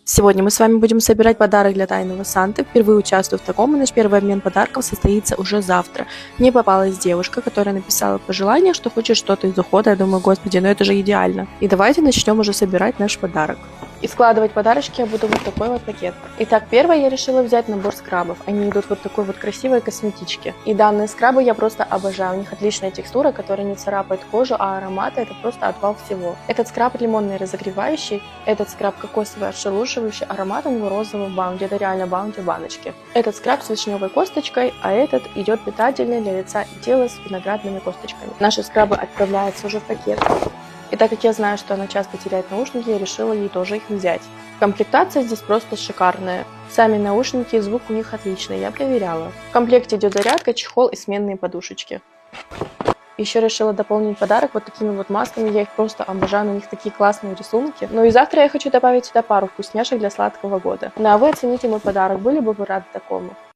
Сегодня мы с вами будем собирать подарок для тайного Санты. Впервые участвую в таком, и наш первый обмен подарков состоится уже завтра. Мне попалась девушка, которая написала пожелание, что хочет что-то из ухода. Я думаю, господи, ну это же идеально. И давайте начнем уже собирать наш подарок. И складывать подарочки я буду вот такой вот пакет. Итак, первое я решила взять набор скрабов. Они идут вот такой вот красивой косметички. И данные скрабы я просто обожаю. У них отличная текстура, которая не царапает кожу, а ароматы это просто отвал всего. Этот скраб лимонный разогревающий, этот скраб кокосовый отшелушивающий, аромат у него розовый баунти. Это реально баунти в баночке. Этот скраб с вишневой косточкой, а этот идет питательный для лица и тела с виноградными косточками. Наши скрабы отправляются уже в пакет. И так как я знаю, что она часто теряет наушники, я решила ей тоже их взять. Комплектация здесь просто шикарная. Сами наушники, звук у них отличный, я проверяла. В комплекте идет зарядка, чехол и сменные подушечки. Еще решила дополнить подарок вот такими вот масками, я их просто обожаю, на них такие классные рисунки. Ну и завтра я хочу добавить сюда пару вкусняшек для сладкого года. Ну а вы оцените мой подарок, были бы вы рады такому?